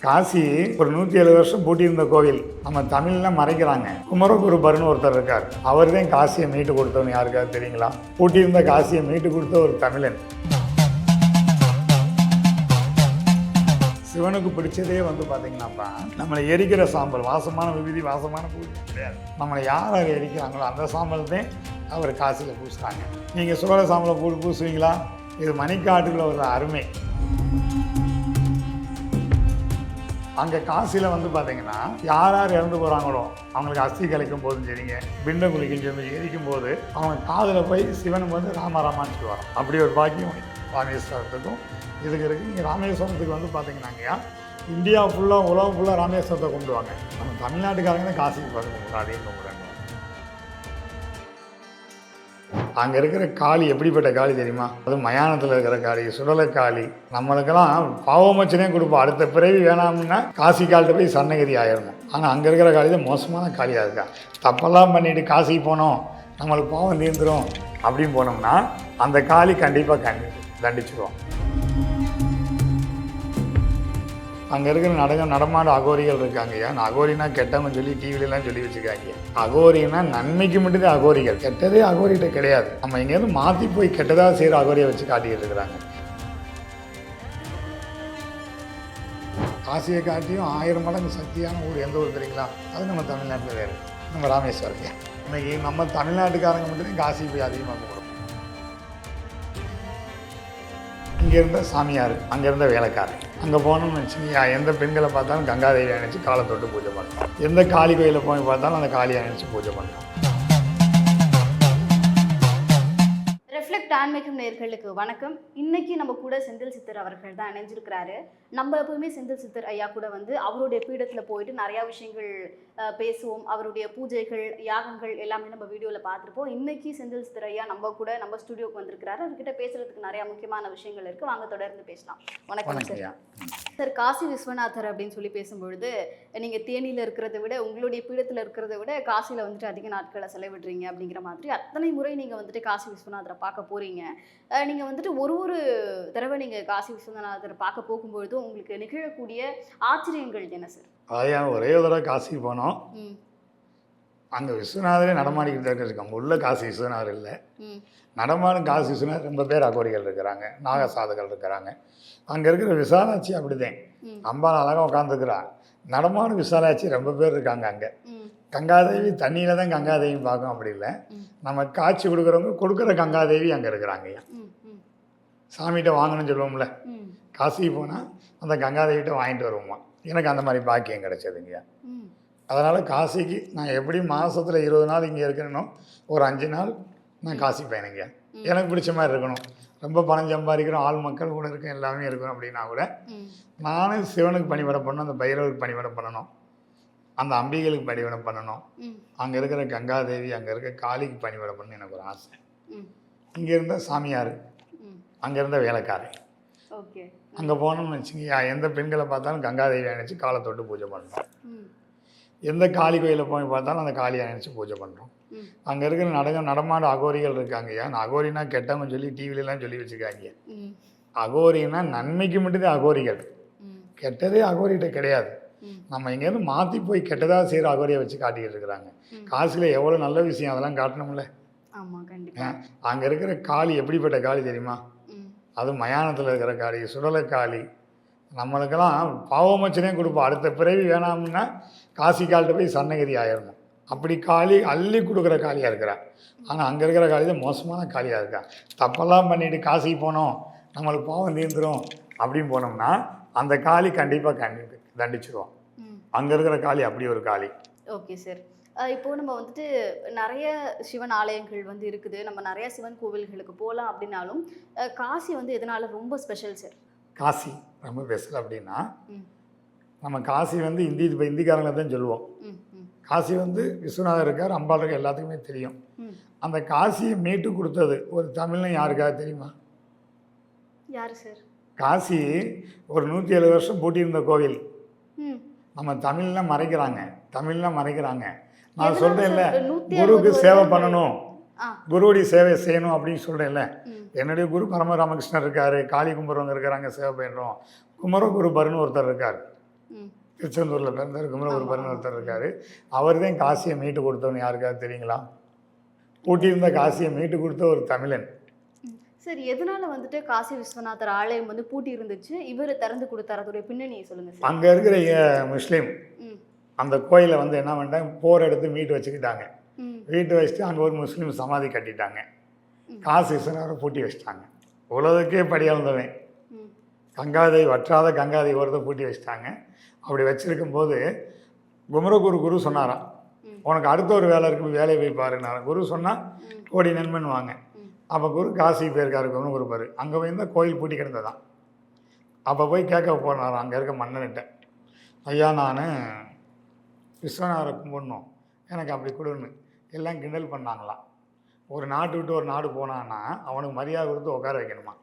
காசி ஒரு 107 வருஷம் பூட்டியிருந்த கோவில் நம்ம தமிழ்ல மறைக்கிறாங்க. குமரகுருபர்னு ஒருத்தர் இருக்கார். அவர் தான் காசியை மீட்டு கொடுத்தவன். யாருக்காவது தெரியுங்களா? பூட்டியிருந்த காசியை மீட்டு கொடுத்த ஒரு தமிழன். சிவனுக்கு பிடிச்சதே பார்த்தீங்கன்னாப்பா, நம்மளை எரிக்கிற சாம்பல், வாசமான விபூதி, வாசமான பூஜை கிடையாது. நம்மளை யார் எரிக்கிறாங்களோ அந்த சாம்பல் தான் அவர் காசியில் பூசுகிறாங்க. நீங்கள் சோழ சாம்பலை பூசுவீங்களா? இது மணிக்காட்டுக்குள்ள ஒரு அருமை. அங்கே காசியில் பார்த்தீங்கன்னா யார் யார் இறந்து போகிறாங்களோ அவங்களுக்கு அஸ்தி கலைக்கும் போதும் சரிங்க, பிண்ட குளிக்கும் சொல்லி எரிக்கும் போது அவங்க காதில் போய் சிவனுக்கு ராமாராமான்னு சொல்லுவாங்க. அப்படி ஒரு பாக்கியம் ராமேஸ்வரத்துக்கும் இதுக்கு இருக்குது. இங்கே ராமேஸ்வரத்துக்கு பார்த்தீங்கன்னாங்கய்யா, இந்தியா ஃபுல்லாக உலகம் ஃபுல்லாக ராமேஸ்வரத்தை கும்பிடுவாங்க. நம்ம தமிழ்நாட்டுக்காரங்க தான் காசிக்கு கும்பிடுறாங்க, அதையும் கும்பிடுறாங்க. அங்கே இருக்கிற காளி எப்படிப்பட்ட காளி தெரியுமா? அது மயானத்தில் இருக்கிற காளி, சுடலை காளி. நம்மளுக்கெல்லாம் பாவமச்சனே கொடுப்போம். அடுத்த பிறவி வேணாம்னா காசி காலிட்ட போய் சன்னகிரி ஆயிடணும். ஆனால் அங்கே இருக்கிற காளி தான் மோசமான காளியாக இருக்கா. தப்பெல்லாம் பண்ணிட்டு காசிக்கு போனோம், நம்மளுக்கு பாவம் தீர்ந்துடும் அப்படின்னு போனோம்னா அந்த காளி கண்டிப்பாக தண்டிச்சிடுவோம். அங்கே இருக்கிற நடமாட அகோரிகள் இருக்காங்கய்யா. அகோரினா கெட்டவங்க சொல்லி டிவிலெலாம் சொல்லி வச்சுருக்காங்க. அகோரினா நன்மைக்கு மட்டும்தான் அகோரிகள், கெட்டதே அகோரிகிட்ட கிடையாது. நம்ம இங்கேருந்து மாற்றி போய் கெட்டதாக செய்கிற அகோரியை வச்சு காட்டிக்கிட்டு இருக்கிறாங்க. காசியை காட்டியும் 1000 மடங்கு சக்தியான ஊர் எந்த ஊர் தெரியுங்களா? அது நம்ம தமிழ்நாட்டில் வேறு, நம்ம ராமேஸ்வரம். இன்னைக்கு நம்ம தமிழ்நாட்டுக்காரங்க மட்டும்தான் காசி போய் அதிகமாக போகிறோம். இங்கே இருந்த சாமியார், அங்கே இருந்த வேலைக்காரர், அங்கே போனோம்னு வச்சுங்க, எந்த பெண்களை பார்த்தாலும் கங்காதேவி அணைச்சி காலை தொட்டு பூஜை பண்ணோம். எந்த காளி கோயிலில் போய் பார்த்தாலும் அந்த காளியை அணைச்சி பூஜை பண்ணோம். ரெஃப்ளெக்ட் ஆன்மீகம் நேயர்களுக்கு வணக்கம். இன்னைக்கு நம்ம கூட செந்தில் சித்தர் அவர்கள் தான் இணைஞ்சிருக்கிறாரு. நம்ம எப்பவுமே செந்தில் சித்தர் ஐயா கூட அவருடைய பீடத்தில் போயிட்டு நிறையா விஷயங்கள் பேசுவோம். அவருடைய பூஜைகள், யாகங்கள் எல்லாமே நம்ம வீடியோவில் பார்த்துருப்போம். இன்னைக்கு செந்தில் சித்தர் ஐயா நம்ம கூட நம்ம ஸ்டுடியோக்கு வந்திருக்கிறாரு. அவர்கிட்ட பேசுறதுக்கு நிறையா முக்கியமான விஷயங்கள் இருக்குது. வாங்க தொடர்ந்து பேசலாம். வணக்கம் சார். சார், காசி விஸ்வநாதர் அப்படின்னு சொல்லி பேசும்பொழுது நீங்கள் தேனியில் இருக்கிறத விட, உங்களுடைய பீடத்தில் இருக்கிறத விட காசியில் அதிக நாட்களை செலவிடுறீங்க அப்படிங்கிற மாதிரி அத்தனை முறை நீங்கள் காசி விஸ்வநாதரை பார்க்க போகிறீங்க. நீங்கள் ஒரு தடவை நீங்கள் காசி விஸ்வநாதரை பார்க்க போகும்பொழுது உங்களுக்கு நிகழக்கூடிய ஆச்சரியங்கள் என்ன சார்? ஆயா, ஒரே தடவை காசிக்கு போனோம். அங்கே விஸ்வநாதரே நடமாடிக்கிட்டு இருக்காங்க. அங்கே உள்ள காசி விஸ்வநாதர் இல்லை, நடமாடும் காசி விஸ்வநாதர் ரொம்ப பேர் அகோரிகள் இருக்கிறாங்க, நாகசாதுகள் இருக்கிறாங்க. அங்கே இருக்கிற விசாலாட்சி அப்படிதான், அம்பாள் அழகாக உட்காந்துருக்குறா. நடமாடும் விசாலாட்சி ரொம்ப பேர் இருக்காங்க. அங்கே கங்காதேவி தண்ணியில் தான் கங்காதேவி பார்க்கும், அப்படி இல்லை. நம்ம காட்சி கொடுக்குறவங்க கொடுக்குற கங்காதேவி அங்கே இருக்கிறாங்க. சாமிகிட்ட வாங்கணும்னு சொல்லுவோம்ல, காசிக்கு போனால் அந்த கங்காதேவிகிட்ட வாங்கிட்டு வருவோமா. எனக்கு அந்த மாதிரி பாக்கியம் கிடைச்சதுங்க. அதனால் காசிக்கு நான் எப்படி மாதத்தில் 20 நாள் இங்கே இருக்கணும், ஒரு 5 நாள் நான் காசி பயணிங்க. எனக்கு பிடிச்ச மாதிரி இருக்கணும். ரொம்ப பணம் சம்பாதிக்கிறோம், ஆள் மக்கள் கூட இருக்கும், எல்லாமே இருக்கணும். அப்படின்னா கூட நானும் சிவனுக்கு பணிவிட பண்ணணும், அந்த பைரவருக்கு பணிவிட பண்ணணும், அந்த அம்பிகளுக்கு பணிவிட பண்ணணும், அங்கே இருக்கிற கங்காதேவி, அங்கே இருக்க காளிக்கு பணிவிட பண்ணணும் எனக்கு ஒரு ஆசை. இங்கே இருந்த சாமியார், அங்கே இருந்த வேலைக்காரர், அங்கே போனோம்னு வச்சுங்க, எந்த பெண்களை பார்த்தாலும் கங்காதேவி அணைச்சி காலை தொட்டு பூஜை பண்ணுறோம். எந்த காளி கோயிலில் போய் பார்த்தாலும் அந்த காளியை அணைச்சி பூஜை பண்ணுறோம். அங்கே இருக்கிற நடமாட அகோரிகள் இருக்காங்கய்யா. அகோரினா கெட்டவங்க சொல்லி டிவிலெலாம் சொல்லி வச்சுருக்காங்க. அகோரினா நன்மைக்கு மட்டும்தான் அகோரிகள், கெட்டதே அகோரிகிட்ட கிடையாது. நம்ம இங்கேருந்து மாற்றி போய் கெட்டதாக செய்கிற அகோரியை வச்சு காட்டிக்கிட்டு இருக்கிறாங்க. காசியில் எவ்வளோ நல்ல விஷயம் அதெல்லாம் காட்டணும்ல. அங்கே இருக்கிற காளி எப்படிப்பட்ட காளி தெரியுமா? அது மயானத்தில் இருக்கிற காளி, சுடலை காளி. நம்மளுக்கெல்லாம் பாவமச்சனே கொடுப்போம். அடுத்த பிறவி வேணாம்னா காசி காலிட்ட போய் சன்னகிரி ஆயிடணும். அப்படி காளி அள்ளி கொடுக்குற காளியாக இருக்கிறா. ஆனால் அங்கே இருக்கிற காளி தான் மோசமான காளியாக இருக்கா. தப்பெல்லாம் பண்ணிட்டு காசிக்கு போனோம், நம்மளுக்கு பாவம் தீர்ந்துடும் அப்படின்னு போனோம்னா அந்த காளி கண்டிப்பாக தண்டிச்சிடுவோம். அங்கே இருக்கிற காளி அப்படி ஒரு காளி. Okay sir. இப்போ நம்ம நிறைய சிவன் ஆலயங்கள் இருக்குது, நம்ம நிறைய சிவன் கோவில்களுக்கு போகலாம். அப்படின்னாலும் காசி எதனால ரொம்ப ஸ்பெஷல் சார்? காசி ரொம்ப ஸ்பெஷல் அப்படின்னா, நம்ம காசி இந்திக்காரங்களை தான் சொல்லுவோம். காசி விஸ்வநாதர் இருக்கார், அம்பாள் இருக்கார், எல்லாத்துக்குமே தெரியும். அந்த காசியை மீட்டு கொடுத்தது ஒரு தமிழ்ல யாருக்காவது தெரியுமா? யார் சார்? காசி ஒரு 107 வருஷம் பூட்டியிருந்த கோவில் நம்ம தமிழ்ல மறைக்கிறாங்க. நான் சொல்கிறேன்ல, குருவுக்கு சேவை பண்ணணும், குருவுடைய சேவை செய்யணும் அப்படின்னு சொல்கிறேன்ல. என்னுடைய குரு பரம ராமகிருஷ்ணர் இருக்கார், காளி கும்புறவங்க இருக்கிறாங்க, சேவை பண்ணுறோம். குமரகுருபர்னு ஒருத்தர் இருக்கார். ம். திருச்செந்தூரில் பிறந்தார் குமரகுருபர்னு ஒருத்தர் இருக்கார். அவர் தான் காசியை மீட்டு கொடுத்தவன்னு யாருக்காவது தெரியுங்களா? பூட்டியிருந்த காசியை மீட்டு கொடுத்த ஒரு தமிழன். சரி, எதனால வந்துட்டு காசி விஸ்வநாதர் ஆலயம் வந்து பூட்டி இருந்துச்சு, இவர் திறந்து கொடுத்தாரு? அதோடைய பின்னணியை சொல்லுங்க சார். அங்கே இருக்கிற முஸ்லீம் ம். அந்த கோயிலை வந்து என்ன பண்ணிட்டாங்க, போர் எடுத்து மீட்டு வச்சுக்கிட்டாங்க. ம். வீட்டு வச்சுட்டு அங்கே ஒரு முஸ்லீம் சமாதி கட்டிட்டாங்க. காசி விஸ்வநாதரை பூட்டி வச்சுட்டாங்க. உலகத்துக்கே படியாழ்ந்தவன், ம். கங்காதை வற்றாத கங்காதை ஓரத்தை பூட்டி வச்சுட்டாங்க. அப்படி வச்சிருக்கும்போது குரு சொன்னாராம், உனக்கு அடுத்த ஒரு வேலை இருக்குது, வேலையை போய் பாருன்னாராம். குரு சொன்னால் கோடி நண்பன் வாங்க. அப்போ குரு காசிக்கு போயிருக்காரு குமரகுருபர். அங்கே போய் இருந்தால் கோயில் பூட்டி கிடந்ததான். அப்போ போய் கேட்க போனாராம் அங்கே இருக்க மன்னன்கிட்ட, ஐயா நான் விஸ்வநாதரை கும்பிடணும், எனக்கு அப்படி கொடுன்னு. எல்லாம் கிண்டல் பண்ணாங்களாம். ஒரு நாட்டு விட்டு ஒரு நாடு போனான்னா அவனுக்கு மரியாதை கொடுத்து உட்கார வைக்கணுமா,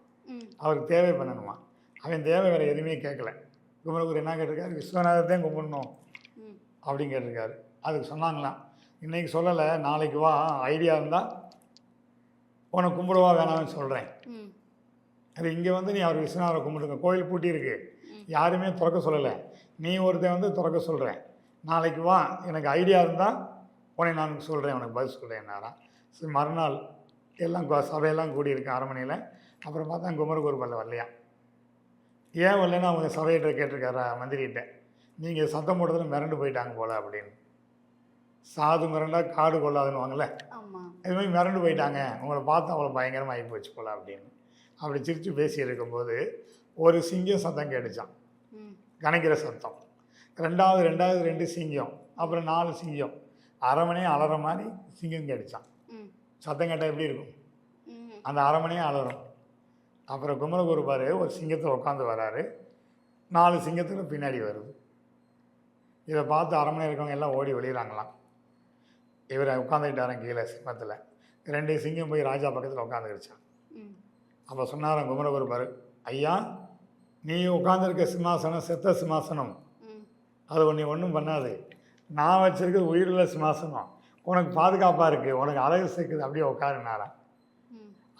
அவருக்கு தேவை பண்ணணுமா. அவன் தேவை வேறு எதுவுமே கேட்கல. குமரகுரு என்ன கேட்டிருக்காரு, விஸ்வநாதத்தையும் கும்பிடணும் அப்படின்னு கேட்டிருக்காரு. அதுக்கு சொன்னாங்களாம், இன்றைக்கி சொல்லலை, நாளைக்கு வா, ஐடியா இருந்தால் உனக்கு கும்பிடுவா வேணாம்னு சொல்கிறேன். அது இங்கே வந்து நீ அவர் விஸ்வநாதரை கும்பிடுங்க, கோயில் பூட்டி இருக்கு, யாருமே திறக்க சொல்லலை, நீ ஒருத்தன் வந்து திறக்க சொல்கிறேன், நாளைக்கு வா, எனக்கு ஐடியா இருந்தால் உன்னை நான் சொல்கிறேன், உனக்கு பதில் சொல்கிறேன்னாராம். சரி, மறுநாள் எல்லாம் சபையெல்லாம் கூடியிருக்கு அரண்மனையில். அப்புறம் பார்த்தா குமரகுருபரில் வரலையா. ஏன் வரலன்னா அவங்க சபையிட்ட கேட்டிருக்காரா மந்திரிகிட்ட, நீங்கள் சத்தம் போட்டதில் மிரண்டு போயிட்டாங்க போல் அப்படின்னு. சாது மிரண்டா காடு கொள்ளாதுன்னு வாங்கல, இது மாதிரி மிரண்டு போயிட்டாங்க, உங்களை பார்த்து அவ்வளோ பயங்கரமாக ஆகி போச்சு போல அப்படின்னு. அப்படி சிரித்து பேசி இருக்கும்போது ஒரு சிங்கம் சத்தம் கேட்டுச்சான், கணக்கிற சத்தம். ரெண்டாவது 2 சிங்கம், அப்புறம் 4 சிங்கம், அரண்மனையே அலற மாதிரி சிங்கம் கேட்டுச்சான். சத்தம் கேட்டால் எப்படி இருக்கும், அந்த அரண்மனையே அலறும். அப்புறம் குமரகுருபர் ஒரு சிங்கத்தில் உட்காந்து வராரு, 4 சிங்கத்தில் பின்னாடி வருது. இதை பார்த்து அரண்மனை இருக்கவங்க எல்லாம் ஓடி வெளியிறாங்களாம். இவரை உட்காந்துக்கிட்டாரன் கீழே சிம்மத்தில். 2 சிங்கம் போய் ராஜா பக்கத்தில் உட்காந்துக்கிடுச்சான். அப்போ சொன்னாரன் குமரகுருபர், ஐயா நீ உட்காந்துருக்க சிம்மாசனம் செத்த சிம்மாசனம், அது ஒன்றும் பண்ணாது, நான் வச்சுருக்கிறது உயிருள்ள சிம்மாசனம், உனக்கு பாதுகாப்பாக இருக்குது, உனக்கு அழகு சேர்க்குது, அப்படியே உட்காருனாரான்.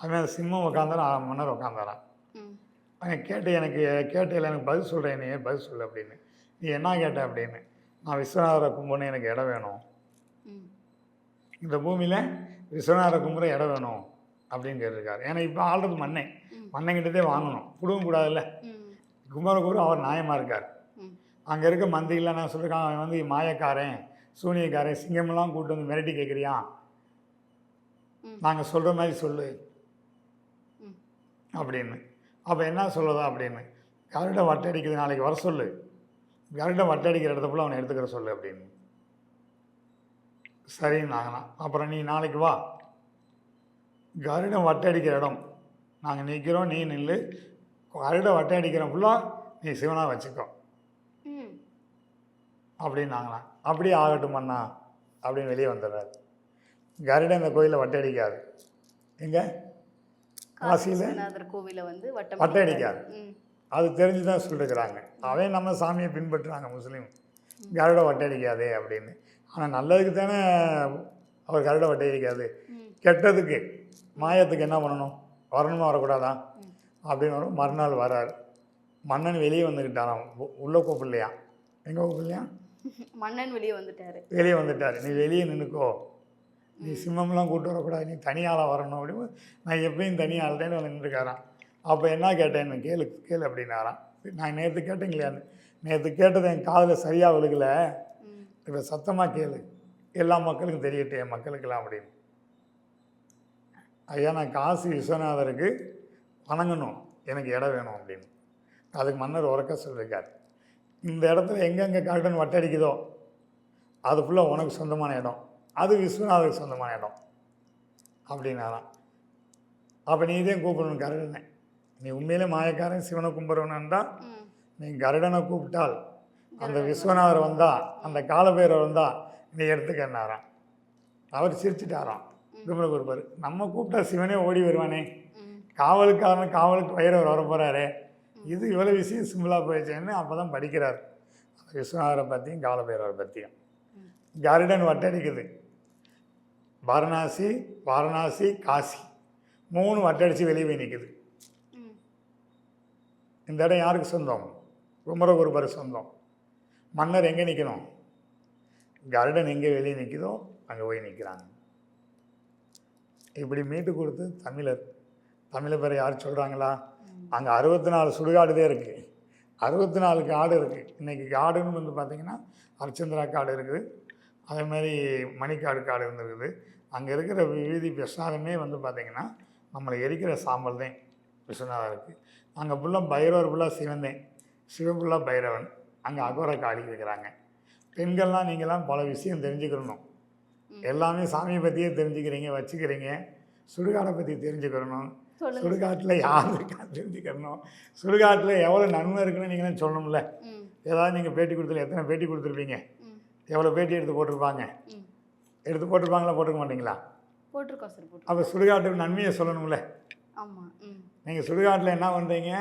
அவன் சிம்மம் உட்காந்தாரான், மன்னர் உட்காந்தாரான். அவன் எனக்கு பதில் சொல்கிறேன், நீ பதில் சொல்லு அப்படின்னு. நீ என்ன கேட்ட அப்படின்னு. நான் விஸ்வநாதரை கும்பிடணும், எனக்கு இடம் வேணும், இந்த பூமியில் விஸ்வநாதரை கும்பிட இடம் வேணும் அப்படின்னு கேட்டிருக்காரு. ஏன்னா இப்போ ஆள்றது மன்னங்கிட்டதே வாங்கணும், கொடுக்க கூடாதுல்ல. குமரகுரு அவர் நியாயமாக இருக்கார். அங்கே இருக்க மந்திரிலாம் நான் சொல்லியிருக்கான், அவன் வந்து மாயக்காரன் சூனியக்காரன் சிங்கமெல்லாம் கூப்பிட்டு வந்து மிரட்டி கேட்குறியான், நாங்கள் சொல்கிற மாதிரி சொல்லு அப்படின்னு. அப்போ என்ன சொல்லுதா அப்படின்னு, கருடை வட்டடிக்குது, நாளைக்கு வர சொல்லு, கருடை வட்டடிக்கிற இடத்த போல் அவனை எடுத்துக்கிற சொல்லு அப்படின்னு. சரின்னாங்களாம். அப்புறம் நீ நாளைக்கு வா, கருடம் வட்டடிக்கிற இடம் நாங்கள் நிற்கிறோம், நீ நில்லு, கருடை வட்டடிக்கிற ஃபுல்லாக நீ சிவனாக வச்சுக்கோ அப்படின்னாங்களாம். அப்படியே ஆகட்டும் அண்ணா அப்படின்னு வெளியே வந்துடுறாரு. கருடன் இந்த கோயிலில் வட்டடிக்காது, எங்கே காசியில் கோவிலை வந்து வட்டடிக்காது, அது தெரிஞ்சு தான் சொல்லிருக்கிறாங்க. அவன் நம்ம சாமியை பின்பற்றுறாங்க முஸ்லீம், கருடை வட்டடிக்காதே அப்படின்னு. ஆனால் நல்லதுக்கு தானே அவர் கருடை வட்டடிக்காது, கெட்டதுக்கு மாயத்துக்கு என்ன பண்ணணும், வரணுமா வரக்கூடாதா அப்படின்னு வரும். மறுநாள் வராரு, மன்னன் வெளியே வந்துக்கிட்டாராம், உள்ளே கூப்பிடலையா, எங்கே கூப்பிடலையா, மன்னன் வெளியே வந்துட்டார். நீ வெளியே நின்றுக்கோ, நீ சிம்மம்லாம் கூப்பிட்டு வரக்கூடாது, நீ தனியாளாக வரணும் அப்படின்னு. நான் எப்பயும் தனியாள்கிட்டேன்னு வந்து நின்றுருக்காராம். அப்போ என்ன கேட்டேன், கேளு அப்படின்னாராம். நான் நேற்று கேட்டேங்களையான்னு, நேற்று கேட்டது என் காதில் சரியாக விழுகலை, இப்போ சத்தமாக கேளு, எல்லா மக்களுக்கும் தெரியட்டும், என் மக்களுக்கெல்லாம் அப்படின்னு. ஐயா நான் காசி விஸ்வநாதருக்கு வணங்கணும், எனக்கு இடம் வேணும் அப்படின்னு. அதுக்கு மன்னர் உறக்க சொல்லியிருக்கார், இந்த இடத்துல எங்கெங்கே கருடன் வட்டடிக்குதோ அது ஃபுல்லாக உனக்கு சொந்தமான இடம், அது விஸ்வநாதருக்கு சொந்தமான இடம் அப்படின்னாராம். அப்போ நீ இதே கூப்பிடணும் கருடனை, நீ உண்மையிலே மாயக்காரன் சிவனை கும்பிட்றவனா நீ கருடனை கூப்பிட்டால் அந்த விஸ்வநாதர் வந்தால், அந்த காலபைரவர் வந்தால் நீ எடுத்துக்கன்னாராம். அவர் சிரிச்சிட்டாராம் குமரகுருபர், நம்ம கூப்பிட்டா சிவனே ஓடி வருவானே, காவலுக்கு வைரவர் வர போகிறாரு, இது இவ்வளோ விஷயம் சிம்பிளாக போயிடுச்சேன்னு அப்போ தான் படிக்கிறார் விஸ்வநாதரை பற்றியும் காலபைரவரை பற்றியும். கருடன் வட்டடிக்குது, வாரணாசி காசி 3 வட்டடிச்சு வெளியே போய் நிற்குது. இந்த இடம் யாருக்கு சொந்தம், குமரகுருபர் சொந்தம். மன்னர் எங்கே நிற்கணும்? கருடன் எங்கே வெளியே நிற்குதோ அங்கே போய் நிற்கிறாங்க. இப்படி மீட்டு கொடுத்து தமிழை பேரை யார் சொல்கிறாங்களா? அங்கே 64 சுடுகாடுதே இருக்குது, 64 காடு இருக்குது. இன்றைக்கி காடுன்னு வந்து பார்த்திங்கன்னா அரிச்சந்திரா காடு இருக்குது, அதேமாதிரி மணிக்காடு காடு இருந்துருக்குது. அங்கே இருக்கிற வீதி பிரசாதமே வந்து பார்த்திங்கன்னா நம்மளை எரிக்கிற சாம்பல் தான் விஸ்வநாதம் இருக்குது. அங்கே ஃபுல்லாக பைரவர் ஃபுல்லாக சிவந்தேன், சிவன் ஃபுல்லாக பைரவன். அங்கே அகோர காளி இருக்கிறாங்க. பெண்கள்லாம் நீங்கள்லாம் பல விஷயம் தெரிஞ்சுக்கணும். எல்லாமே சாமியை பற்றியே தெரிஞ்சுக்கிறீங்க, வச்சுக்கிறீங்க. சுடுகாடை பற்றி தெரிஞ்சுக்கிறணும், சுடுகாட்டில் யார் இருக்கா தெரிஞ்சுக்கணும், சுடுகாட்டில் எவ்வளோ நன்மை இருக்குன்னு நீங்களாம் சொல்லணும்ல. ஏதாவது நீங்கள் பேட்டி கொடுத்துல எத்தனை பேட்டி கொடுத்துருப்பீங்க, எவ்வளோ பேட்டி எடுத்து போட்டிருப்பாங்க, எடுத்து போட்டிருப்பாங்களா, போட்டிருக்க மாட்டிங்களா? போட்டிருக்கோம் சார், போட்டிருக்கோம். அப்போ சுடுகாட்டுக்கு நன்மையை சொல்லணும்ல. ஆமாம். நீங்கள் சுடுகாட்டில் என்ன பண்ணுறீங்க?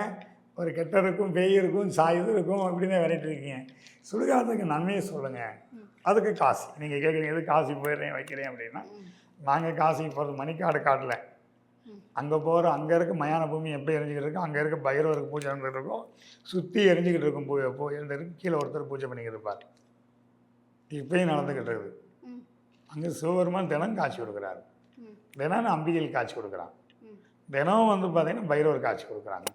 ஒரு கெட்ட இருக்கும், பேய் இருக்கும், சாயுது இருக்கும், அப்படின்னு விரைட்டு இருக்கீங்க. சுடுகாட்டுக்கு நன்மையை சொல்லுங்கள். அதுக்கு காசு நீங்கள் கேட்குறீங்க, எது காசு போயிடுறேன் வைக்கிறேன் அப்படின்னா, நாங்கள் காசுக்கு போகிறது மணிக்காடு காட்டில் அங்கே போகிற, அங்கே இருக்க மயான பூமி எப்படி எரிஞ்சிக்கிட்டு இருக்கோம், அங்கே இருக்க பைரவருக்கு பூஜை நடந்துகிட்டு இருக்கோம், சுற்றி எரிஞ்சிக்கிட்டு இருக்கும் எழுந்திருக்கு, கீழே ஒருத்தர் பூஜை பண்ணிக்கிட்டு இருப்பார். இப்பயும் நடந்துக்கிட்டு இருக்குது. அங்கே சிவபெருமான் தினம் காட்சி கொடுக்குறாரு, தினம் அம்பிகையில் காட்சி கொடுக்குறான், தினம் வந்து பார்த்திங்கன்னா பைரவர் காட்சி கொடுக்குறாங்க.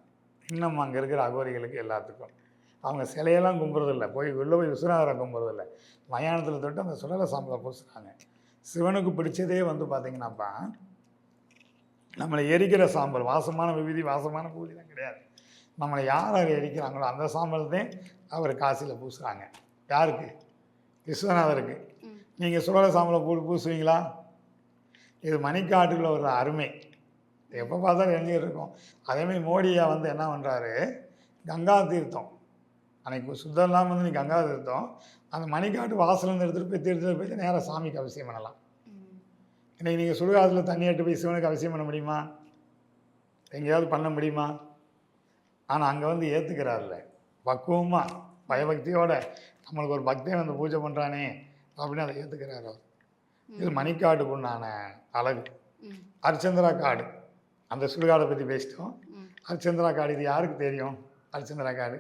இன்னும் அங்கே இருக்கிற அகோரிகளுக்கு எல்லாத்துக்கும் அவங்க சிலையெல்லாம் கும்புறதில்லை, போய் உள்ளே போய் விஸ்வநாதரை கும்புறதில்லை, மயானத்தில் தொட்டு அந்த சுடலை சாம்பலை பூசுகிறாங்க. சிவனுக்கு பிடிச்சதே வந்து பார்த்திங்கன்னாப்பா நம்மளை எரிக்கிற சாம்பல், வாசமான விபூதி வாசமான பூதிலாம் கிடையாது. நம்மளை யார் எரிக்கிறாங்களோ அந்த சாம்பல் தான் அவர் காசியில் பூசுகிறாங்க. யாருக்கு? விஸ்வநாதருக்கு. நீங்கள் சுடலை சாம்பலை பூசுவீங்களா? இது மணிக்காட்டுக்குள்ள ஒரு அருமை, எப்போ பார்த்தாலும் எரிஞ்சிக்கிட்டு இருக்கும். அதேமாதிரி மோடியா வந்து என்ன பண்ணுறாரு, கங்கா தீர்த்தம் அன்றைக்கி சுத்தம்லாம் வந்து நீ கங்கா தீர்த்தம் அந்த மணிக்காட்டு வாசலேருந்து எடுத்துகிட்டு போய் நேராக சாமிக்கு அவசியம் பண்ணலாம். இன்றைக்கி நீங்கள் சுடுகாட்டில் தண்ணி எடுத்து போய் சிவனுக்கு அவசியம் பண்ண முடியுமா? எங்கேயாவது பண்ண முடியுமா? ஆனால் அங்கே வந்து ஏற்றுக்கிறார்ல, பக்குவமாக பயபக்தியோட நம்மளுக்கு ஒரு பக்தியை வந்து பூஜை பண்ணுறானே அப்படின்னு அதை ஏற்றுக்கிறார் அவர். இது மணிக்காட்டுக்கு உண்டான அழகு. அரிச்சந்திரா காடு, அந்த சுடுகாடை பற்றி பேசிட்டோம். அரிச்சந்திரா காடு இது யாருக்கு தெரியும்? அரிச்சந்திரா காடு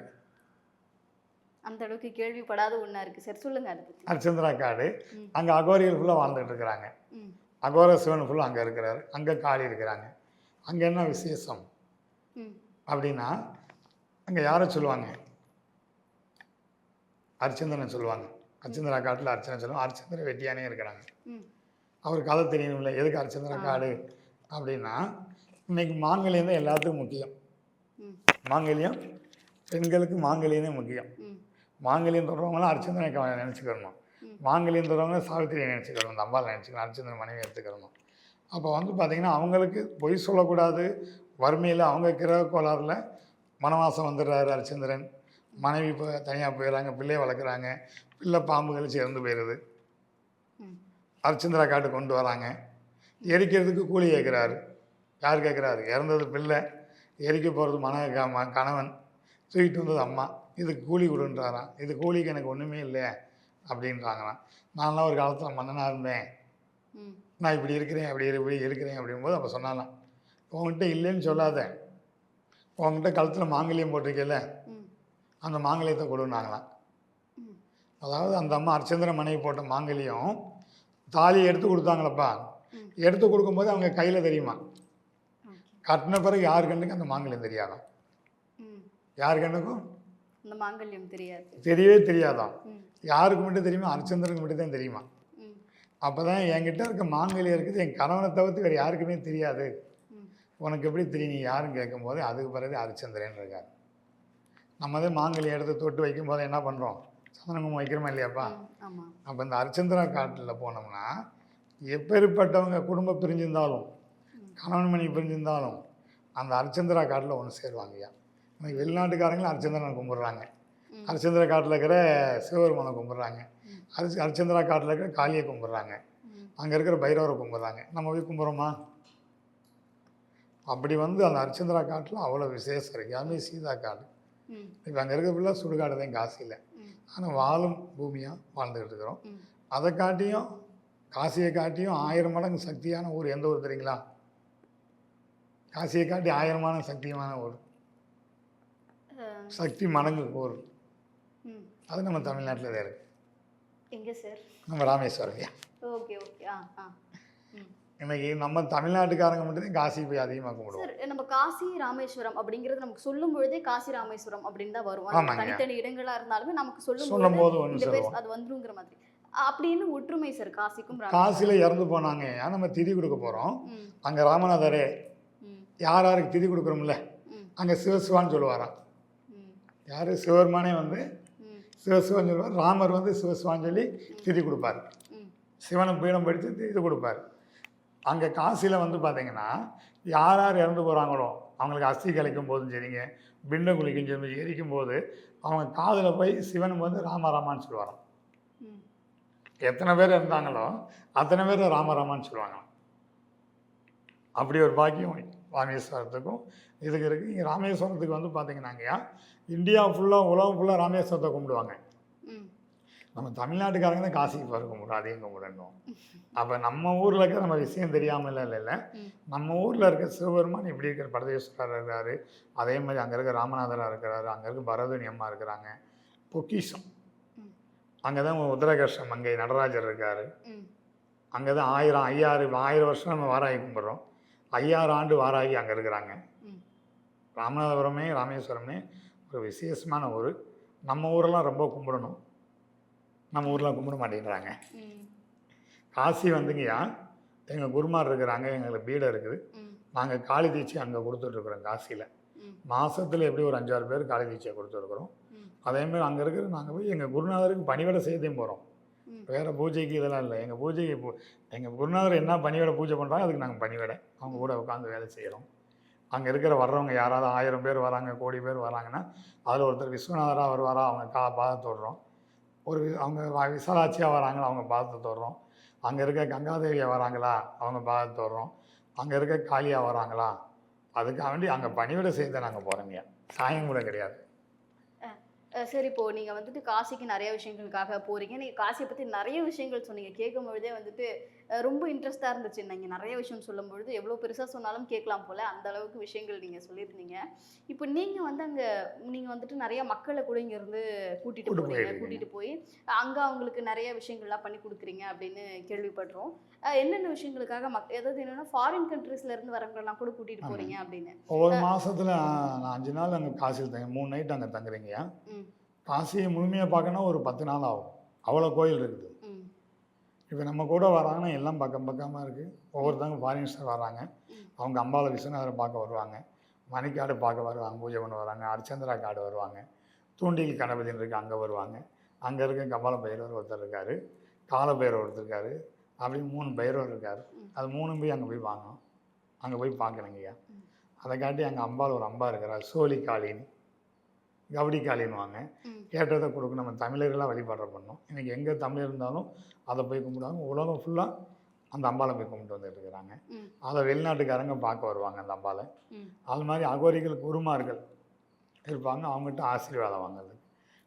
அந்த அளவுக்கு கேள்விப்படாத ஒன்றா இருக்குது சார், சொல்லுங்கள் அதை பற்றி. அரிச்சந்திரா காடு அங்கே அகோரிகள் ஃபுல்லாக வாழ்ந்துட்டு இருக்கிறாங்க. அகோர சிவன் ஃபுல்லாக அங்கே இருக்கிறாரு, அங்கே காளி இருக்கிறாங்க. அங்கே என்ன விசேஷம் அப்படின்னா, அங்கே யாரை சொல்லுவாங்க? அரிச்சந்திரன் சொல்லுவாங்க. அரிச்சந்திரா காட்டில் அர்ச்சனை சொல்லுவாங்க. அரிச்சந்திர வெட்டியானே இருக்கிறாங்க. அவர் கதை தெரியணும்ல, எதுக்கு அரிச்சந்திரா காடு அப்படின்னா, இன்னைக்கு மாங்கல்யம் தான் எல்லாத்துக்கும் முக்கியம். மாங்கல்யம் பெண்களுக்கு மாங்கல்யம் தான் முக்கியம். மாங்கல்யம் தொடர்றவங்களாம் அரிச்சந்திரனை நினச்சிக்கிறணும், மாங்கல்யம் தொடர்றவங்க சாவித்திரியை நினச்சிக்கிறணும், அந்த அம்பாவை நினச்சிக்கணும், அரிச்சந்திரன் மனைவி எடுத்துக்கிறணும். அப்போ வந்து பார்த்திங்கன்னா அவங்களுக்கு பொய் சொல்லக்கூடாது. வறுமையில் அவங்க கிரக கோளாறில் வனவாசம் வந்துடுறாரு அரிச்சந்திரன், மனைவி இப்போ தனியாக போயிடுறாங்க, பிள்ளையை வளர்க்குறாங்க, பிள்ளை பாம்பு கழிச்சு இறந்து போயிடுது. அரிச்சந்திரா காட்டு கொண்டு வராங்க, எரிக்கிறதுக்கு கூலி கேட்குறாரு. யார் கேட்குறாரு? இறந்தது பிள்ளை, எரிக்க போகிறது கணவன், தூக்கிட்டு வந்தது அம்மா. இதுக்கு கூலி கொடுன்றாராம். இது கூலிக்கு எனக்கு ஒன்றுமே இல்லை அப்படின்றாங்களாம். நான்லாம் ஒரு காலத்தில் மன்னனாக இருந்தேன், நான் இப்படி இருக்கிறேன் இப்படி இருக்கிறேன் அப்படிங்கும்போது அப்போ சொன்னாலாம், உங்கள்கிட்ட இல்லைன்னு சொல்லாத, உங்கள்கிட்ட கழுத்தில் மாங்கல்யம் போட்டிருக்கல, அந்த மாங்கல்யத்தை கொடுனாங்களாம். அதாவது அந்த அம்மா அரிச்சந்திர மனைவி போட்ட மாங்கல்யம் தாலியை எடுத்து கொடுத்தாங்களப்பா, எடுத்து கொடுக்கும்போது அவங்க கையில் தெரியுமா, கட்டின பிறகு யார் கண்ணுக்கு அந்த மாங்கல்யம் தெரியாதான், யார் கண்ணுக்கும் அந்த மாங்கல்யம் தெரியாது, தெரியவே தெரியாதான். யாருக்கு மட்டும் தெரியுமா? அரிச்சந்திரனுக்கு மட்டும் தான் தெரியுமா. அப்போ தான் என்கிட்ட இருக்க மாங்கல்யம் இருக்குது, என் கணவனை தவிர்த்து வேறு யாருக்குமே தெரியாது, உனக்கு எப்படி தெரியும் நீ யாருன்னு கேட்கும்போது அதுக்கு பிறகு அரிச்சந்திரன் இருக்கார். நம்ம தான் மாங்கல்யம் எடுத்து தொட்டு வைக்கும்போது என்ன பண்ணுறோம்? சந்தனமும் வைக்கிறோமா இல்லையாப்பா? அப்போ இந்த அரிச்சந்திரா காட்டில் போனோம்னா எப்பேற்பட்டவங்க குடும்பம் பிரிஞ்சிருந்தாலும், கணவன் மனைவி பிரிஞ்சிருந்தாலும் அந்த அரிச்சந்திரா காட்டில் ஒன்று சேருவாங்கய்யா. இன்னைக்கு வெளிநாட்டுக்காரங்களும் அரிச்சந்திரனை கும்பிட்றாங்க, அரிச்சந்திரா காட்டில் இருக்கிற சிவபெருமானை கும்பிட்றாங்க, அரிச்சந்திரா காட்டில் இருக்கிற காளியை கும்பிட்றாங்க, அங்கே இருக்கிற பைரவரை கும்பிட்றாங்க. நம்ம போய் கும்பிட்றோமா? அப்படி வந்து அந்த அரிச்சந்திரா காட்டில் அவ்வளோ விசேஷம் இருக்குது. அதுமாதிரி சீதா காடு, இப்போ அங்கே இருக்க ஃபுல்லாக சுடுகாடு தான், காசியில். ஆனால் வாழும் பூமியாக வாழ்ந்துக்கிட்டு இருக்கிறோம். அதை காட்டியும் காசியை காட்டியும் 1000 மடங்கு சக்தியான ஊர் எந்த ஊர் தெரியுங்களா? காசியை காட்டி 1000 மடங்கு சக்தியான ஊர், சக்தி மடங்கு ஊர் அது நம்ம தமிழ்நாட்டில் தான் இருக்குது. எங்கே சார்? நம்ம ராமேஸ்வரம். Okay okay. ஆ ஆ. ம். இன்னைக்கு நம்ம தமிழ்நாட்டுக்காரங்க மட்டும்தான் காசி போய் அதிகமாக கும்பிடுவோம். சார் நம்ம காசி ராமேஸ்வரம் அப்படிங்கிறது நமக்கு சொல்லும் பொழுதே காசி ராமேஸ்வரம் அப்படின்னு தான் வரும். ஆமாங்க. தனித்தனி இடங்களா இருந்தாலுமே நமக்கு சொல்லும் சொல்லும் போது பொழுது ஒன்று இந்த பேர் சொல்லுவோம். அது வந்துருங்கிற மாதிரி. அப்படின்னு ஒற்றுமை சார் காசிக்கும் காசியில் இறந்து போனாங்க, ஏன் நம்ம திதி கொடுக்க போகிறோம். ம். அங்கே ராமநாதரே ம். யார் யாருக்கு திதி கொடுக்குறோம்ல, ம். அங்கே சிவசிவான்னு சொல்லுவாராம். ம். யார் சிவபெருமானே வந்து ம். சிவசிவான்னு சொல்லுவார். ராமர் வந்து சிவசிவான்னு சொல்லி திதி கொடுப்பார். ம். சிவனை பீடம் படித்து திதி கொடுப்பார். அங்கே காசியில் வந்து பார்த்தீங்கன்னா யார் யார் இறந்து போகிறாங்களோ அவங்களுக்கு அஸ்தி கலைக்கும் போதும் சரிங்க, பிண்ட குளிக்கும் சொல்லி எரிக்கும் போது அவங்க காதில் போய் சிவனுக்கு வந்து ராமராமான்னு சொல்லுவாராம். ம். எத்தனை பேர் இருந்தாங்களோ அத்தனை பேர் ராமராமான்னு சொல்லுவாங்க. அப்படி ஒரு பாக்கியம் ராமேஸ்வரத்துக்கும் இதுக்கு இருக்குது. இங்கே ராமேஸ்வரத்துக்கு வந்து பார்த்தீங்கன்னாங்கய்யா, இந்தியா ஃபுல்லாக உலகம் ஃபுல்லாக ராமேஸ்வரத்தை கும்பிடுவாங்க. ம். நம்ம தமிழ்நாட்டுக்காரங்க தான் காசிக்கு போகிற கும்பிடுவோம், அதையும் கும்பிடணும். அப்போ நம்ம ஊரில் இருக்க நம்ம விஷயம் தெரியாமல் இல்லை. நம்ம ஊரில் இருக்க சிவபெருமான் இப்படி இருக்கிற பரதேஸ்வரர் இருக்கிறாரு, அதே மாதிரி அங்கே இருக்க ராமநாதராக இருக்கிறாரு, அங்கே இருக்க பரதனி அம்மா இருக்கிறாங்க. பொக்கிஷம் அங்கே தான் உத்தரகர்ஷ மங்கை நடராஜர் இருக்கார். அங்கே தான் 1000 வருஷம் நம்ம வாராகி கும்பிட்றோம். 5000 ஆண்டு வாராகி அங்கே இருக்கிறாங்க. ராமநாதபுரமே ராமேஸ்வரமே ஒரு விசேஷமான ஊர். நம்ம ஊரெல்லாம் ரொம்ப கும்பிடணும், நம்ம ஊரில் கும்பிட மாட்டேங்கிறாங்க. காசி வந்துங்கய்யா, எங்கள் குருமார் இருக்கிறாங்க, எங்களுக்கு பீடம் இருக்குது. நாங்கள் காளி தீட்சை அங்கே கொடுத்துட்ருக்குறோம். காசியில் மாதத்தில் எப்படி ஒரு 5-6 பேர் காளி தீட்சை கொடுத்துருக்குறோம். அதேமாதிரி அங்கே இருக்கிற நாங்கள் போய் எங்கள் குருநாதருக்கு பணிவிடை செய்யத்தையும் போகிறோம். வேறு பூஜைக்கு இதெல்லாம் இல்லை. எங்கள் பூஜைக்கு எங்கள் குருநாதர் என்ன பணிவிடை பூஜை பண்ணுறாங்க அதுக்கு நாங்கள் பணிவிடை அவங்க கூட உட்காந்து வேலை செய்கிறோம். அங்கே இருக்கிற வர்றவங்க யாராவது 1000 பேர் வராங்க, கோடி பேர் வராங்கன்னா அதில் ஒருத்தர் விஸ்வநாதராக வருவாரா, அவங்க பாதத்தை தொடுறோம். அவங்க விசாலாட்சியாக வராங்களா, அவங்க பாதத்தை தொடுறோம். அங்கே இருக்க கங்காதேவியாக வராங்களா, அவங்க பாதத்தை தொடுறோம். அங்கே இருக்க காளியாக வராங்களா, அதுக்காக வேண்டி அங்கே பணிவிடை செய்த நாங்கள் போகிறோங்க. சாயம் கூட கிடையாது. சரி, இப்போது நீங்கள் வந்துட்டு காசிக்கு நிறைய விஷயங்களுக்காக போகிறீங்க. நீங்கள் காசியை பற்றி நிறைய விஷயங்கள் சொன்னீங்க. கேட்கும் பொழுதே வந்துட்டு ரொம்ப இன்ட்ரெஸ்ட்டாக இருந்துச்சு. நீங்கள் நிறைய விஷயம் சொல்லும் பொழுது எவ்வளோ பெருசாக சொன்னாலும் கேட்கலாம் போல் அந்த அளவுக்கு விஷயங்கள் நீங்கள் சொல்லியிருந்தீங்க. இப்போ நீங்கள் வந்து அங்கே நீங்கள் வந்துட்டு நிறைய மக்களை கூட இங்கேருந்து கூட்டிகிட்டு போய் அங்கே அவங்களுக்கு நிறைய விஷயங்கள்லாம் பண்ணி கொடுக்குறீங்க அப்படின்னு கேள்விப்படுறோம். என்னென்ன விஷயங்களுக்காக ஏதாவது என்னென்னா ஃபாரின் கண்ட்ரீஸ்லேருந்து வரவங்களெல்லாம் கூட கூட்டிகிட்டு போகிறீங்க அப்படின்னு. ஒவ்வொரு மாதத்தில் நான் 5 நாள் அங்கே காசியில் 3 நைட் அங்கே தங்குறீங்கய்யா. காசியை முழுமையாக பார்க்கணும் ஒரு 10 நாள் ஆகும், அவ்வளோ கோயில் இருக்குது. இப்போ நம்ம கூட வராங்கன்னா எல்லாம் பக்கமாக இருக்குது. ஒவ்வொருத்தவங்க ஃபாரினர்ஸாக வராங்க. அவங்க அம்பாவை விஸ்வநாதரை பார்க்க வருவாங்க, மணிக்காடு பார்க்க வருவாங்க, பூஜை பண்ண வராங்க, அர்ச்சந்திரா காடு வருவாங்க, தூண்டில் கணபதினு இருக்குது அங்கே வருவாங்க. அங்கே இருக்க கபால பைரவர் ஒருத்தர் இருக்கார், கால பைரவர் ஒருத்தர் இருக்கார், அப்படி 3 பைரவர் இருக்கார். அது 3 போய் அங்கே போய் வாங்கணும், அங்கே போய் பார்க்கணுங்கய்யா. அதை காட்டி அங்கே அம்பாள் ஒரு அம்பா இருக்கிறார், சோழி காளின்னு கபடி காளின்னுவாங்க. கேட்டதை கொடுக்க நம்ம தமிழர்களாக வழிபாடு பண்ணோம். இன்றைக்கி எங்கே தமிழ் இருந்தாலும் அதை போய் கும்பிடுவாங்க. உலகம் ஃபுல்லாக அந்த அம்பாவை போய் கும்பிட்டு வந்துட்டு இருக்கிறாங்க. அதை வெளிநாட்டுக்காரங்க பார்க்க வருவாங்க அந்த அம்பாவை. அது மாதிரி அகோரிகள் குருமார்கள் இருப்பாங்க, அவங்ககிட்ட ஆசீர்வாதம் வாங்குறது.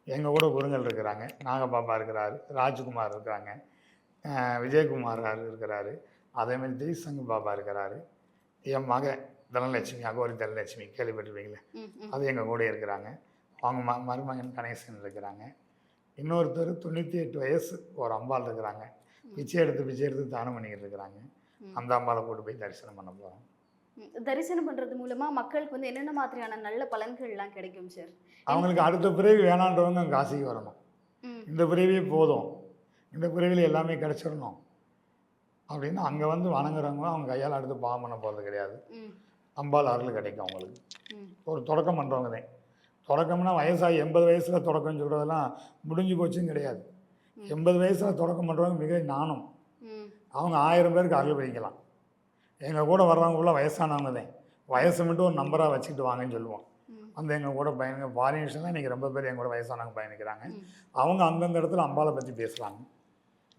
எங்கள் கூட குருங்கள் இருக்கிறாங்க, நாகபாபா இருக்கிறாரு, ராஜ்குமார் இருக்கிறாங்க, விஜயகுமார் இருக்கிறாரு, அதேமாதிரி திரிசங்கு பாபா இருக்கிறாரு, என் மக தனலட்சுமி, அகோரி தனலட்சுமி கேள்விப்பட்டிருப்பீங்களே, அது எங்கள் கூட இருக்கிறாங்க. அவங்க மருமகன் கணேசன் இருக்கிறாங்க. இன்னொருத்தர் 98 வயசு ஒரு அம்பாள் இருக்கிறாங்க, பிச்சை எடுத்து தானம் பண்ணிக்கிட்டு இருக்கிறாங்க. அந்த அம்பாவை கூட்டு போய் தரிசனம் பண்ண போகிறோம். தரிசனம் பண்ணுறது மூலமாக மக்களுக்கு வந்து என்னென்ன மாதிரியான நல்ல பலன்கள்லாம் கிடைக்கும் சார்? அவங்களுக்கு அடுத்த பிறவி வேணான்றவங்க அங்கே காசிக்கு வரணும். இந்த பிறவியே போதும், இந்த பிறவியில் எல்லாமே கிடச்சிடணும் அப்படின்னு அங்கே வந்து வணங்குறவங்க அவங்க கையால் அடுத்து பாவம் பண்ண போகிறது கிடையாது. அம்பாள் அருள் கிடைக்கும் அவங்களுக்கு. ஒரு தொடக்கம் பண்ணுறவங்க தான். தொடக்கம்னா வயசாகி 80 வயசில் தொடக்கம்னு சொல்கிறதெல்லாம் முடிஞ்சு போச்சுன்னு கிடையாது. 80 வயசில் தொடக்கம் பண்ணுறவங்க மிக ஞானம். அவங்க 1000 பேருக்கு அருள் படிக்கலாம். எங்கள் கூட வர்றவங்களுக்குள்ள வயசானவங்க தான். வயசு மட்டும் ஒரு நம்பராக வச்சுக்கிட்டு வாங்கன்னு சொல்லுவோம். அந்த எங்கள் கூட பயணிக்க ஃபாரினர்ஸ்லாம் இன்றைக்கி ரொம்ப பேர் எங்கள் கூட வயசானவங்க பயணிக்கிறாங்க. அவங்க அந்தந்த இடத்துல அம்பாவை பற்றி பேசுகிறாங்க.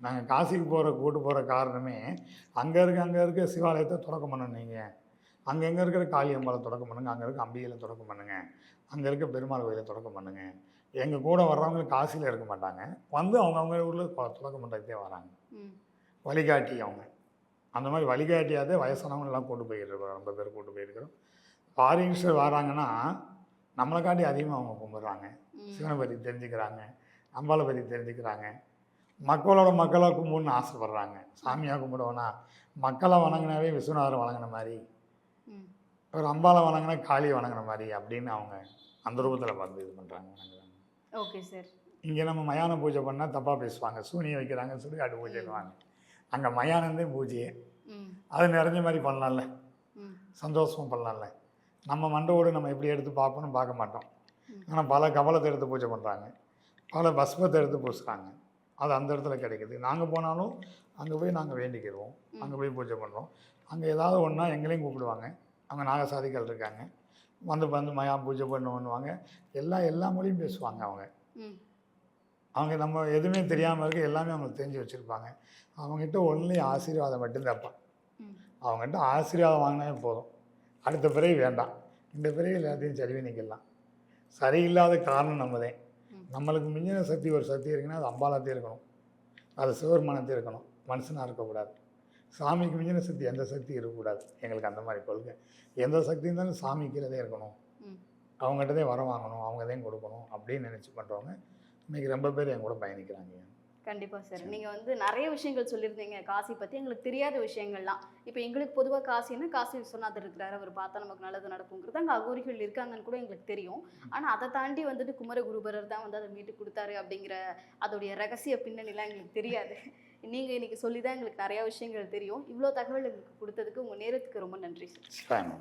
நாங்கள் காசிக்கு கூட்டு போகிற காரணமே அங்கே இருக்க சிவாலயத்தை தொடக்கம் பண்ணணும். நீங்கள் அங்கே எங்கே இருக்கிற காளி அம்பாவை தொடக்கம் பண்ணுங்கள், அங்கே இருக்க அம்பிகையில் தொடக்கம் பண்ணுங்கள், அங்கே இருக்க பெருமாள் கோயிலை தொடக்கம் பண்ணுங்கள். எங்கள் கூட வர்றவங்க காசியில் இருக்க மாட்டாங்க, வந்து அவங்க ஊரில் தொடக்கம் பண்ணுறதுக்கே வராங்க. வழிகாட்டி அவங்க அந்த மாதிரி வழிகாட்டியாதே வயசானவங்களாம் கூட்டு போயிருக்கிறோம். ரொம்ப பேர் கூட்டு போயிருக்கிறோம். ஃபாரின்ஸ் வராங்கன்னா நம்மளை காட்டி அதிகமாக அவங்க கும்பிட்றாங்க, சிவனை பற்றி தெரிஞ்சுக்கிறாங்க, அம்பாளை பற்றி தெரிஞ்சுக்கிறாங்க. மக்களோட மக்களாக கும்பிடணும்னு ஆசைப்பட்றாங்க. சாமியாக கும்பிடுவோன்னா மக்களை வணங்கினாவே விஸ்வநாதரை வணங்கின மாதிரி, ம். ஒரு அம்பாளை வணங்கினா காளியை வணங்கின மாதிரி அப்படின்னு அவங்க அந்த ரூபத்தில் வந்து இது பண்ணுறாங்க, வணங்குறாங்க. Okay sir. இங்கே நம்ம மயான பூஜை பண்ணால் தப்பாக பேசுவாங்க, சூனியம் வைக்கிறாங்க, சுடுகாட்டு பூஜைக்குவாங்க. அங்கே மயானந்தே பூஜையே. ம். அது நிறைஞ்ச மாதிரி பண்ணலாம்ல, ம். சந்தோஷமாக பண்ணலாம்ல. நம்ம மண்டவோடு நம்ம எப்படி எடுத்து பார்ப்போன்னு பார்க்க மாட்டோம். ம். ஆனால் பல கவலத்தை எடுத்து பூஜை பண்ணுறாங்க, பல பஸ்மத்தை எடுத்து பூசுகிறாங்க. அது அந்த இடத்துல கிடைக்குது. நாங்கள் போனாலும் அங்கே போய் நாங்கள் வேண்டிக்கிடுவோம், அங்கே போய் பூஜை பண்ணுறோம். அங்கே ஏதாவது ஒன்றா எங்களையும் கூப்பிடுவாங்க. அவங்க நாகசாதிகள் இருக்காங்க, வந்து வந்து மயா பூஜை பண்ணுவாங்க. எல்லா மொழியும் பேசுவாங்க அவங்க. ம். அவங்க நம்ம எதுவுமே தெரியாமல் இருக்க எல்லாமே அவங்களுக்கு தெரிஞ்சு வச்சுருப்பாங்க. அவங்ககிட்ட ஒன்லி ஆசீர்வாதம் மட்டும்தான்ப்பா. ம். அவங்ககிட்ட ஆசீர்வாதம் வாங்கினாவே போதும், அடுத்த பிறகு வேண்டாம். இந்த பிறகு எல்லாத்தையும் சரி பண்ணிக்கலாம். சரியில்லாத காரணம் நம்மதே. நம்மளுக்கு மிஞ்சின சக்தி ஒரு சக்தி இருக்குன்னா அது அம்பாலத்தையும் இருக்கணும், அது சிவபெருமானத்தையும் இருக்கணும், மனுஷனாக இருக்கக்கூடாது. சாமிக்கு மிஞ்சின சக்தி எந்த சக்தி இருக்கக்கூடாது. எங்களுக்கு அந்த மாதிரி கொள்கை. எந்த சக்தி இருந்தாலும் சாமி கீழே தான் இருக்கணும், அவங்ககிட்ட தான் வர வாங்கணும், அவங்க தான் கொடுக்கணும் அப்படின்னு நினச்சி பண்ணுறவங்க இன்றைக்கி ரொம்ப பேர் என் கூட பயணிக்கிறாங்க. கண்டிப்பாக சார். நீங்கள் வந்து நிறைய விஷயங்கள் சொல்லியிருந்தீங்க காசி பற்றி, எங்களுக்கு தெரியாத விஷயங்கள்லாம். இப்போ எங்களுக்கு பொதுவாக காசின்னா காசி விஸ்வநாதர் இருக்கிறாரு, அவர் பார்த்தா நமக்கு நல்லது நடக்குங்கிறது, அங்கே அகோரிகள் இருக்காங்கன்னு கூட எங்களுக்கு தெரியும். ஆனால் அதை தாண்டி வந்துட்டு குமரகுருபரர் தான் வந்து அதை மீட்டு கொடுத்தாரு அப்படிங்கிற அதோடைய ரகசிய பின்னணிலாம் எங்களுக்கு தெரியாது. நீங்கள் இன்றைக்கி சொல்லி தான் எங்களுக்கு நிறையா விஷயங்கள் தெரியும். இவ்வளோ தகவல் எங்களுக்கு கொடுத்ததுக்கு உங்கள் நேரத்துக்கு ரொம்ப நன்றி சார்.